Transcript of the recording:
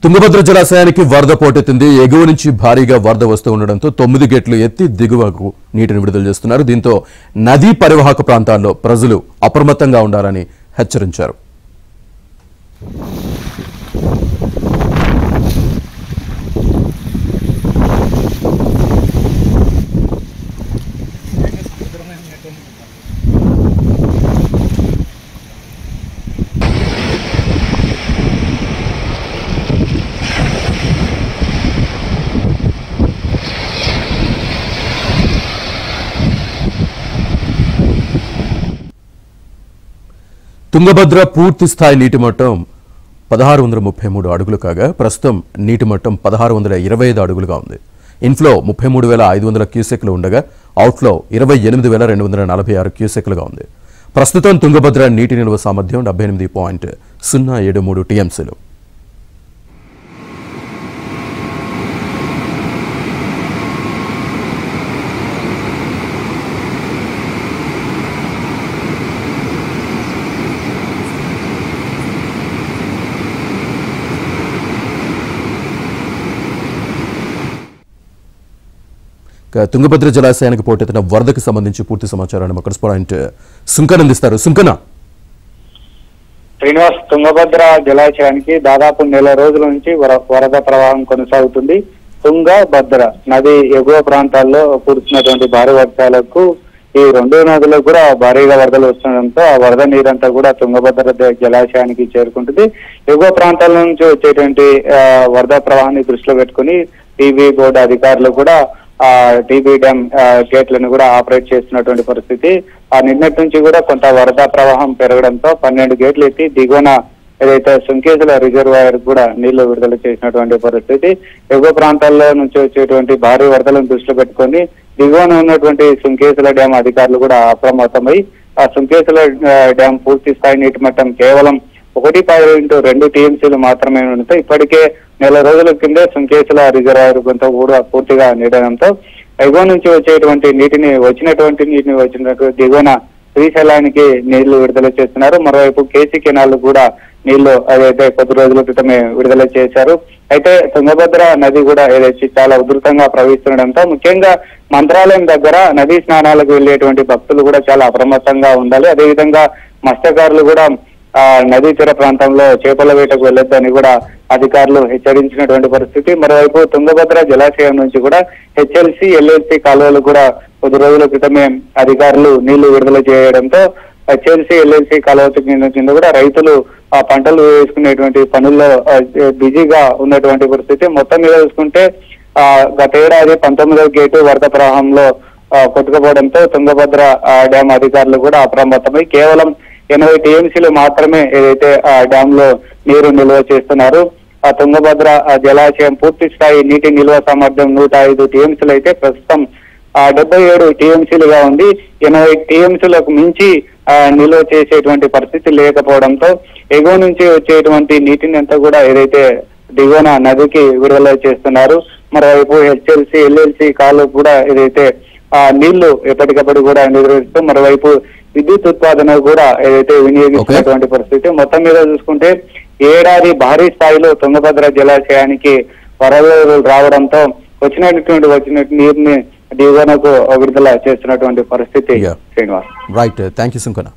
తుంగభద్ర జలాశయానికి వరద పోటెత్తింది. ఎగువ నుంచి భారీగా వరద వస్తూ ఉండడంతో 9 గేట్లు ఎత్తి దిగువకు నీటిని విడుదల చేస్తున్నారు. దీంతో నదీ పరివాహక ప్రాంతాల్లో ప్రజలు అప్రమత్తంగా ఉండాలని హెచ్చరించారు. తుంగభద్ర పూర్తి స్థాయి నీటి మట్టం 1633 అడుగులు కాగా ప్రస్తుతం నీటి మట్టం 1625 అడుగులుగా ఉంది. ఇన్ఫ్లో 33,500 క్యూసెక్లు ఉండగా అవుట్ఫ్లో 28,246 క్యూసెక్లుగా ఉంది. ప్రస్తుతం తుంగభద్ర నీటి నిల్వ సామర్థ్యం 78.073 టీఎంసీలు. తుంగభద్ర జలాశయానికి పోటెత్తిన వరదకు సంబంధించి పూర్తి సమాచారాన్ని మా కరెస్పాండెంట్ సుంకన్ అందిస్తారు. సుంకన శ్రీనివాస్, తుంగభద్ర జలాశయానికి దాదాపు నెల రోజుల నుంచి వరద ప్రవాహం కొనసాగుతుంది. తుంగభద్ర నది ఎగువ ప్రాంతాల్లో కురుస్తున్నటువంటి భారీ వర్షాలకు ఈ రెండు నదులకు కూడా భారీగా వరదలు వస్తుండడంతో ఆ వరద నీరంతా కూడా తుంగభద్ర జలాశయానికి చేరుకుంటుంది. ఎగువ ప్రాంతాల నుంచి వచ్చేటువంటి వరద ప్రవాహాన్ని దృష్టిలో పెట్టుకుని టీబీ బోర్డు అధికారులు కూడా టీబీ డ్యామ్ గేట్లను కూడా ఆపరేట్ చేస్తున్నటువంటి పరిస్థితి. ఆ నిన్నటి నుంచి కూడా కొంత వరద ప్రవాహం పెరగడంతో 12 గేట్లు ఎత్తి దిగువన ఏదైతే సుంకేసుల రిజర్వాయర్ కూడా నీళ్లు విడుదల చేసినటువంటి పరిస్థితి. ఎగువ ప్రాంతాల్లో నుంచి వచ్చేటువంటి భారీ వరదలను దృష్టిలో పెట్టుకొని దిగువన ఉన్నటువంటి సుంకేసుల డ్యామ్ అధికారులు కూడా అప్రమత్తమై ఆ సుంకేసుల డ్యామ్ పూర్తి స్థాయి నీటి మట్టం కేవలం 1.2 టీఎంసీలు మాత్రమే ఉండటంతో ఇప్పటికే నెల రోజుల కిందే సుంకేసుల రిజర్వాయర్ కొంత కూడా పూర్తిగా నిండడంతో ఎగువ నుంచి వచ్చినటువంటి నీటిని వచ్చినట్టు దిగువన శ్రీశైలానికి నీళ్లు విడుదల చేస్తున్నారు. మరోవైపు కేసీ కెనాల్ కూడా నీళ్లు అదైతే కొద్ది రోజుల క్రితమే విడుదల చేశారు. అయితే తుంగభద్ర నది కూడా ఏదైతే చాలా ఉధృతంగా ప్రవహిస్తుండడంతో ముఖ్యంగా మంత్రాలయం దగ్గర నదీ స్నానాలకు వెళ్లేటువంటి భక్తులు కూడా చాలా అప్రమత్తంగా ఉండాలి. అదేవిధంగా మత్స్యకారులు కూడా నదీ తీర ప్రాంతంలో చేపల వేటకు వెళ్లొద్దని కూడా అధికారులు హెచ్చరించినటువంటి పరిస్థితి. మరోవైపు తుంగభద్ర జలాశయం నుంచి కూడా హెచ్ఎల్సి, ఎల్ఎల్సి కాలువలు కూడా కొద్ది రోజుల క్రితమే అధికారులు నీళ్లు విడుదల చేయడంతో హెచ్ఎల్సి, ఎల్ఎల్సి కాలువ కింద కూడా రైతులు ఆ పంటలు వేసుకునేటువంటి పనుల్లో బిజీగా ఉన్నటువంటి పరిస్థితి. మొత్తం మీద చూసుకుంటే గత ఏడాది 19వ గేటు వరద ప్రవాహంలో కొట్టుకుపోవడంతో తుంగభద్ర డ్యామ్ అధికారులు కూడా అప్రమత్తమై కేవలం 80 టీఎంసీలు మాత్రమే ఏదైతే ఆ డ్యామ్ లో నీరు నిల్వ చేస్తున్నారు. ఆ తుంగభద్ర జలాశయం పూర్తి స్థాయి నీటి నిల్వ సామర్థ్యం 105 టీఎంసీలు అయితే ప్రస్తుతం 77 టీఎంసీలుగా ఉంది. 80 టీఎంసీలకు మించి నిల్వ చేసేటువంటి పరిస్థితి లేకపోవడంతో ఎగువ నుంచి వచ్చేటువంటి నీటిని అంతా కూడా ఏదైతే దిగువన నదికి విడుదల చేస్తున్నారు. మరోవైపు హెచ్ఎల్సి, ఎల్ఎల్సి కాలు కూడా ఏదైతే నీళ్లు ఎప్పటికప్పుడు కూడా నిర్వహిస్తూ మరోవైపు విద్యుత్ ఉత్పాదన కూడా ఏదైతే వినియోగిస్తున్నటువంటి పరిస్థితి. మొత్తం మీద చూసుకుంటే ఏడాది భారీ స్థాయిలో తుంగభద్ర జలాశయానికి వరదలు రావడంతో వచ్చినటువంటి నీరుని దిగువనకు విడుదల చేస్తున్నటువంటి పరిస్థితి. Srinivas, right, thank you సుంకన.